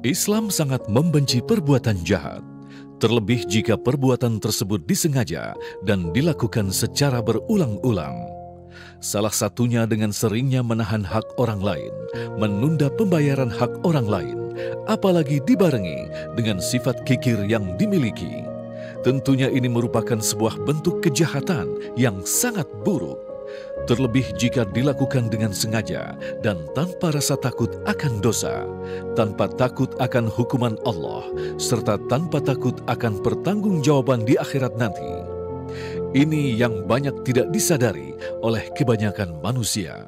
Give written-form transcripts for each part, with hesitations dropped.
Islam sangat membenci perbuatan jahat, terlebih jika perbuatan tersebut disengaja dan dilakukan secara berulang-ulang. Salah satunya dengan seringnya menahan hak orang lain, menunda pembayaran hak orang lain, apalagi dibarengi dengan sifat kikir yang dimiliki. Tentunya ini merupakan sebuah bentuk kejahatan yang sangat buruk. Terlebih jika dilakukan dengan sengaja dan tanpa rasa takut akan dosa, tanpa takut akan hukuman Allah, serta tanpa takut akan pertanggungjawaban di akhirat nanti. Ini yang banyak tidak disadari oleh kebanyakan manusia.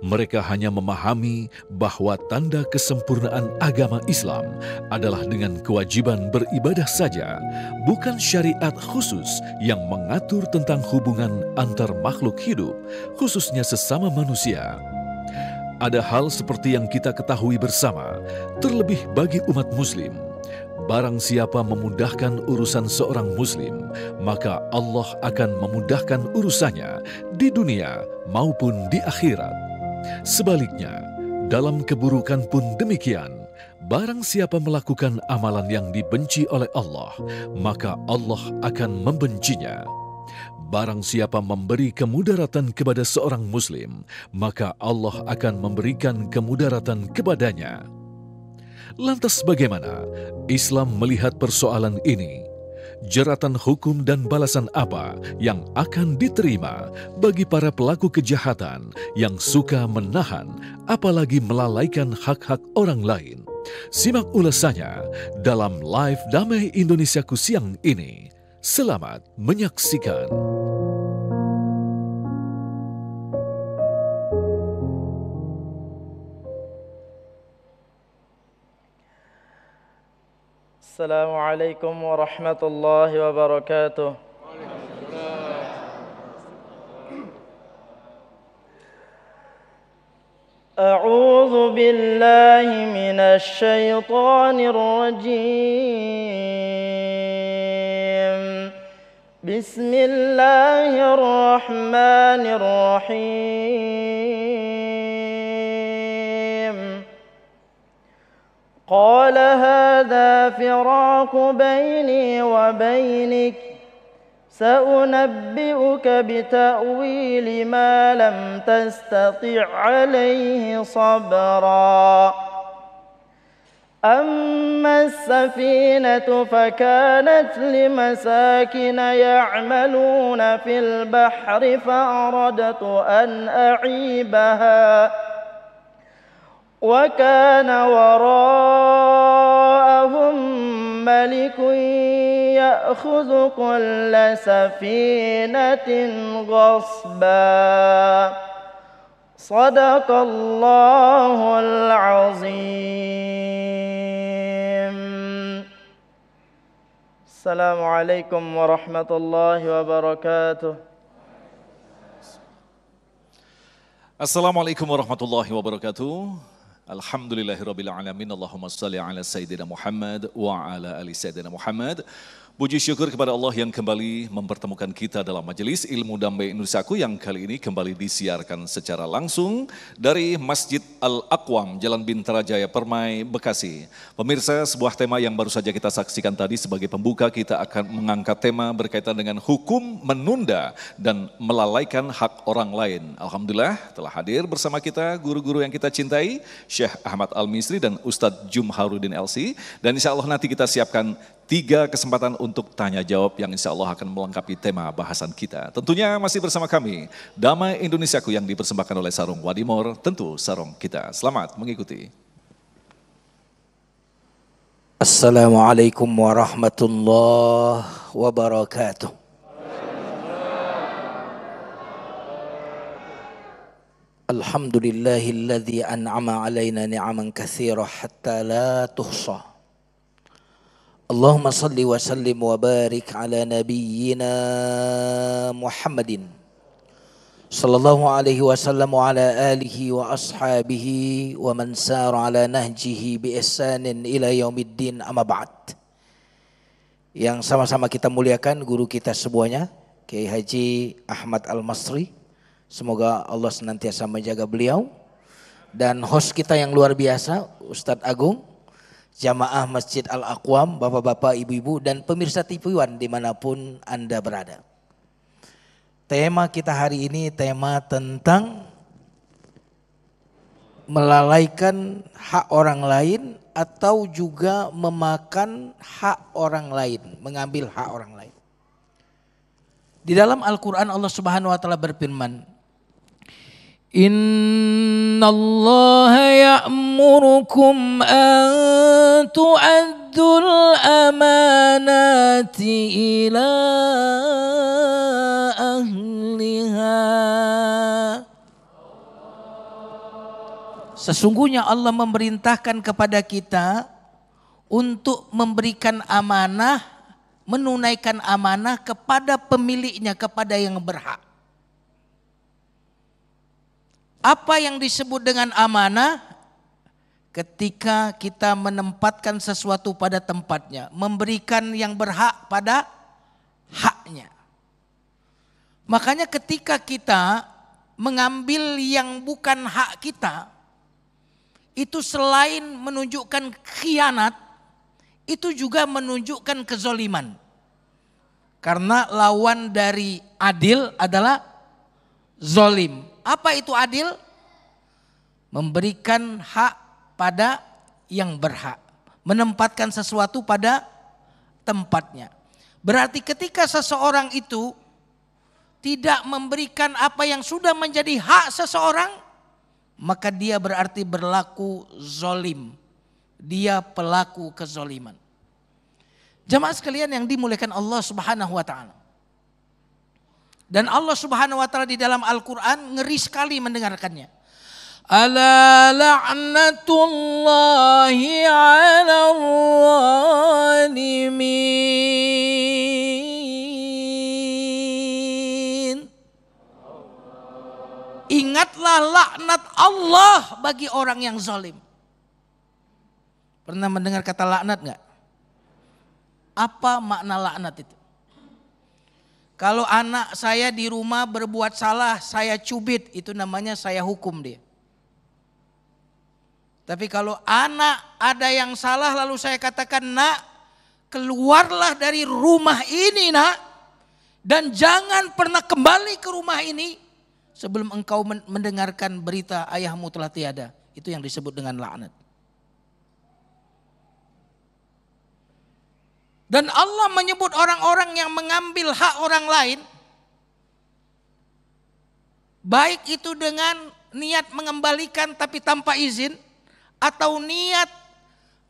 Mereka hanya memahami bahwa tanda kesempurnaan agama Islam adalah dengan kewajiban beribadah saja, bukan syariat khusus yang mengatur tentang hubungan antar makhluk hidup, khususnya sesama manusia. Ada hal seperti yang kita ketahui bersama, terlebih bagi umat Muslim. Barang siapa memudahkan urusan seorang Muslim, maka Allah akan memudahkan urusannya di dunia maupun di akhirat. Sebaliknya, dalam keburukan pun demikian. Barang siapa melakukan amalan yang dibenci oleh Allah, maka Allah akan membencinya. Barang siapa memberi kemudaratan kepada seorang Muslim, maka Allah akan memberikan kemudaratan kepadanya. Lantas bagaimana Islam melihat persoalan ini? Jeratan hukum dan balasan apa yang akan diterima bagi para pelaku kejahatan yang suka menahan, apalagi melalaikan hak-hak orang lain? Simak ulasannya dalam live Damai Indonesiaku siang ini. Selamat menyaksikan. Assalamualaikum warahmatullahi wabarakatuh. A'udzu billahi minasy syaithanir rajim. Bismillahirrahmanirrahim. قال هذا فراق بيني وبينك سأنبئك بتأويل ما لم تستطع عليه صبرا أما السفينة فكانت لمساكن يعملون في البحر فأردت أن أعيبها وكان وراءهم ملك يأخذ كل سفينة غصبا صدق الله العظيم. السلام عليكم ورحمة الله وبركاته. Assalamualaikum warahmatullahi wabarakatuh. Alhamdulillahirabbil alamin. Allahumma shalli ala sayyidina Muhammad wa ala ali sayyidina Muhammad. Puji syukur kepada Allah yang kembali mempertemukan kita dalam majelis Ilmu Damai Indonesiaku yang kali ini kembali disiarkan secara langsung dari Masjid Al-Aqwam, Jalan Bintara Jaya, Permai, Bekasi. Pemirsa, sebuah tema yang baru saja kita saksikan tadi sebagai pembuka, kita akan mengangkat tema berkaitan dengan hukum menunda dan melalaikan hak orang lain. Alhamdulillah telah hadir bersama kita guru-guru yang kita cintai, Syekh Ahmad Al-Misri dan Ustadz Jumharudin LC. Dan insya Allah nanti kita siapkan 3 kesempatan untuk tanya jawab yang insya Allah akan melengkapi tema bahasan kita. Tentunya masih bersama kami, Damai Indonesiaku yang dipersembahkan oleh Sarung Wadimor, tentu sarung kita. Selamat mengikuti. Assalamualaikum warahmatullahi wabarakatuh. Alhamdulillahilladzi an'ama alaina ni'aman katsira hatta la tuhsa. Allahumma salli wa sallim wa barik ala nabiyyina Muhammadin sallallahu alaihi wasallam wa ala alihi wa ashabihi wa man sara ala nahjihi bi ihsanin ila yaumiddin, amma ba'd. Yang sama-sama kita muliakan guru kita semuanya, Kiai Haji Ahmad Al-Masri. Semoga Allah senantiasa menjaga beliau. Dan host kita yang luar biasa, Ustadz Agung. jamaah Masjid Al-Aqwam, bapak-bapak, ibu-ibu, dan pemirsa TV-One dimanapun Anda berada. Tema kita hari ini tema tentang melalaikan hak orang lain atau juga memakan hak orang lain, mengambil hak orang lain. Di dalam Al-Quran Allah Subhanahu wa Ta'ala berfirman, Innallaha ya'murukum an tu'addul amanati ila ahliha. Sesungguhnya Allah memerintahkan kepada kita untuk memberikan amanah, menunaikan amanah kepada pemiliknya, kepada yang berhak. Apa yang disebut dengan amanah? Ketika kita menempatkan sesuatu pada tempatnya, memberikan yang berhak pada haknya. Makanya ketika kita mengambil yang bukan hak kita, itu selain menunjukkan khianat, itu juga menunjukkan kezoliman. Karena lawan dari adil adalah zolim. Apa itu adil? Memberikan hak pada yang berhak. Menempatkan sesuatu pada tempatnya. Berarti ketika seseorang itu tidak memberikan apa yang sudah menjadi hak seseorang, maka dia berarti berlaku zolim. Dia pelaku kezoliman. Jamaah sekalian yang dimuliakan Allah Subhanahu wa Ta'ala. Dan Allah Subhanahu wa Ta'ala di dalam Al-Quran ngeri sekali mendengarkannya. Ala la'natullahi 'alal zalimin. Ingatlah laknat Allah bagi orang yang zalim. Pernah mendengar kata laknat enggak? Apa makna laknat itu? Kalau anak saya di rumah berbuat salah, saya cubit, itu namanya saya hukum dia. Tapi kalau anak ada yang salah lalu saya katakan, nak, keluarlah dari rumah ini, nak, dan jangan pernah kembali ke rumah ini sebelum engkau mendengarkan berita ayahmu telah tiada. Itu yang disebut dengan laknat. Dan Allah menyebut orang-orang yang mengambil hak orang lain, baik itu dengan niat mengembalikan tapi tanpa izin, atau niat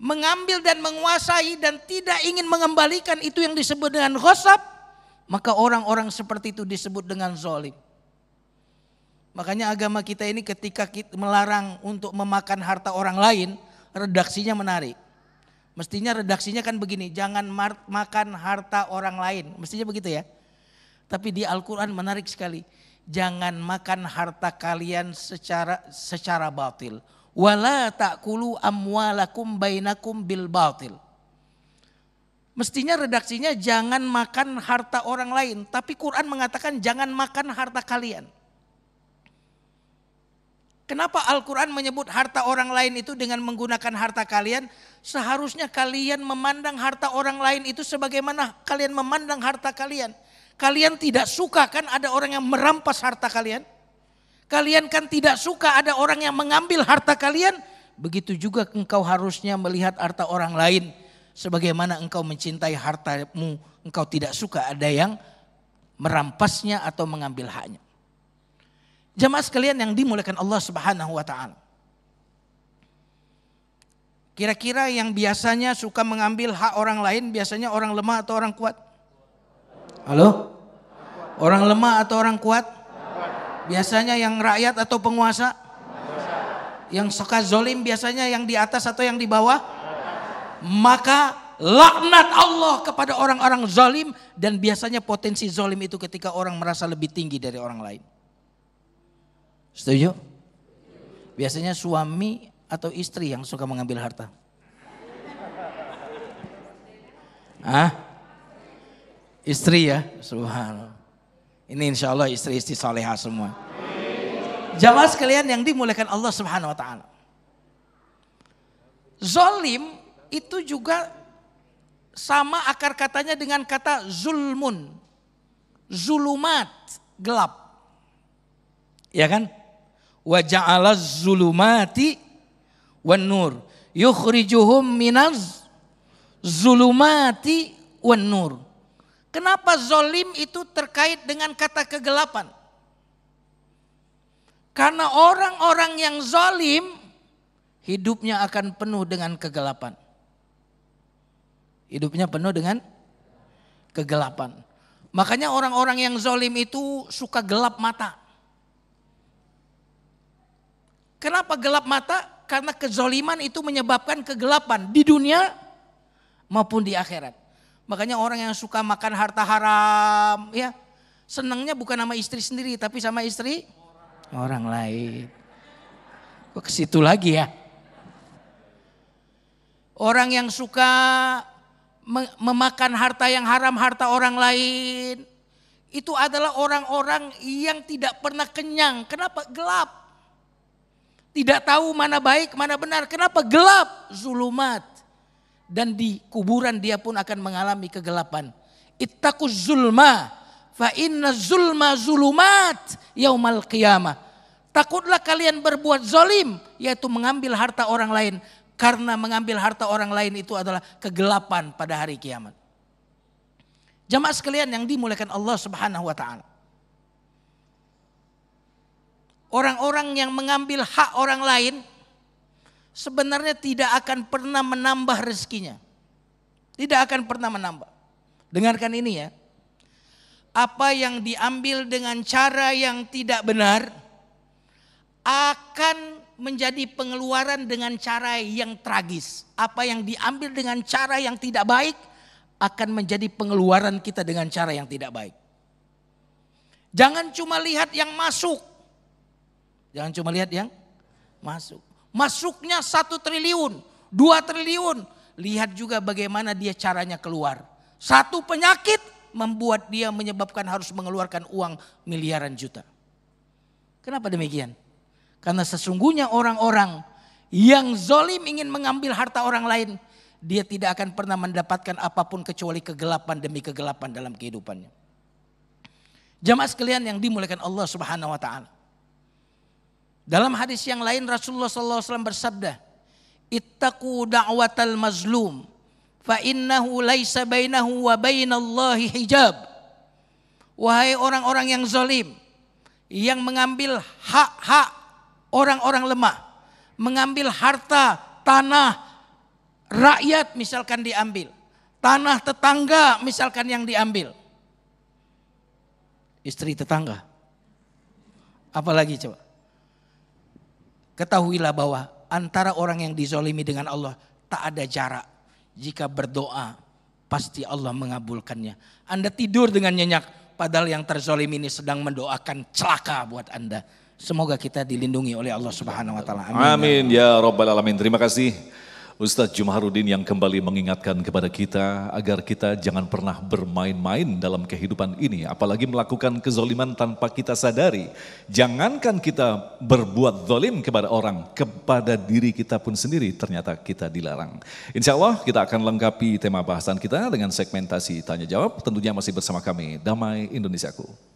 mengambil dan menguasai dan tidak ingin mengembalikan, itu yang disebut dengan ghasab, maka orang-orang seperti itu disebut dengan zalim. Makanya agama kita ini ketika kita melarang untuk memakan harta orang lain, redaksinya menarik. Mestinya redaksinya kan begini, jangan makan harta orang lain. Mestinya begitu ya. Tapi di Al-Quran menarik sekali. Jangan makan harta kalian secara batil. Wala ta'kulu amwalakum bainakum bil batil. Mestinya redaksinya jangan makan harta orang lain. Tapi Quran mengatakan jangan makan harta kalian. Kenapa Al-Quran menyebut harta orang lain itu dengan menggunakan harta kalian? Seharusnya kalian memandang harta orang lain itu sebagaimana kalian memandang harta kalian. Kalian tidak suka kan ada orang yang merampas harta kalian? Kalian kan tidak suka ada orang yang mengambil harta kalian? Begitu juga engkau harusnya melihat harta orang lain. Sebagaimana engkau mencintai hartamu, engkau tidak suka ada yang merampasnya atau mengambil haknya. Jamaah sekalian yang dimuliakan Allah Subhanahu wa Ta'ala. Kira-kira yang biasanya suka mengambil hak orang lain biasanya orang lemah atau orang kuat? Halo? Orang lemah atau orang kuat? Biasanya yang rakyat atau penguasa? Yang suka zolim biasanya yang di atas atau yang di bawah? Maka laknat Allah kepada orang-orang zalim, dan biasanya potensi zalim itu ketika orang merasa lebih tinggi dari orang lain. Setuju? Biasanya suami atau istri yang suka mengambil harta. Istri ya, subhanallah. Ini insya Allah istri-istri salehah semua. Jamaah sekalian yang dimuliakan Allah Subhanahu wa Ta'ala. Zalim itu juga sama akar katanya dengan kata zulmun. Zulumat, gelap. Ya kan? Wa ja'alaz zulumati wan nur. Yukhrijuhum minaz zulumati wan nur. Kenapa zolim itu terkait dengan kata kegelapan? Karena orang-orang yang zolim hidupnya akan penuh dengan kegelapan. Hidupnya penuh dengan kegelapan. Makanya orang-orang yang zolim itu suka gelap mata. Kenapa gelap mata? Karena kezoliman itu menyebabkan kegelapan di dunia maupun di akhirat. Makanya orang yang suka makan harta haram, ya senangnya bukan sama istri sendiri, tapi sama istri orang lain. Kok ke situ lagi ya? Orang yang suka memakan harta yang haram, harta orang lain, itu adalah orang-orang yang tidak pernah kenyang. Kenapa? Gelap. Tidak tahu mana baik, mana benar. Kenapa? Gelap. Zulumat. Dan di kuburan dia pun akan mengalami kegelapan. Ittaquz zulma fa inna zulma zulumat yaumal qiyamah. Takutlah kalian berbuat zalim, yaitu mengambil harta orang lain. Karena mengambil harta orang lain itu adalah kegelapan pada hari kiamat. Jamaah sekalian yang dimuliakan Allah Subhanahu wa taala. Orang-orang yang mengambil hak orang lain sebenarnya tidak akan pernah menambah rezekinya. Tidak akan pernah menambah. Dengarkan ini ya. Apa yang diambil dengan cara yang tidak benar akan menjadi pengeluaran dengan cara yang tragis. Apa yang diambil dengan cara yang tidak baik akan menjadi pengeluaran kita dengan cara yang tidak baik. Jangan cuma lihat yang masuk. Jangan cuma lihat yang masuk. Masuknya 1 triliun, 2 triliun. Lihat juga bagaimana dia caranya keluar. Satu penyakit membuat dia menyebabkan harus mengeluarkan uang miliaran juta. Kenapa demikian? Karena sesungguhnya orang-orang yang zalim ingin mengambil harta orang lain, dia tidak akan pernah mendapatkan apapun kecuali kegelapan demi kegelapan dalam kehidupannya. Jamaah sekalian yang dimuliakan Allah Subhanahu wa taala. Dalam hadis yang lain Rasulullah SAW bersabda, "Ittaqu da'watal mazlum fa innahu laisa bainahu wa bainallahi hijab." Wahai orang-orang yang zalim, yang mengambil hak-hak orang-orang lemah, mengambil harta, tanah rakyat misalkan diambil, tanah tetangga misalkan yang diambil, istri tetangga, apalagi coba. Ketahuilah bahwa antara orang yang dizolimi dengan Allah tak ada jarak. Jika berdoa pasti Allah mengabulkannya. Anda tidur dengan nyenyak padahal yang terzolim ini sedang mendoakan celaka buat Anda. Semoga kita dilindungi oleh Allah Subhanahu wa taala. Amin ya rabbal alamin. Terima kasih Ustadz Jumahrudin yang kembali mengingatkan kepada kita agar kita jangan pernah bermain-main dalam kehidupan ini. Apalagi melakukan kezoliman tanpa kita sadari. Jangankan kita berbuat zolim kepada orang, kepada diri kita pun sendiri ternyata kita dilarang. Insya Allah kita akan lengkapi tema bahasan kita dengan segmentasi tanya jawab. Tentunya masih bersama kami, Damai Indonesiaku.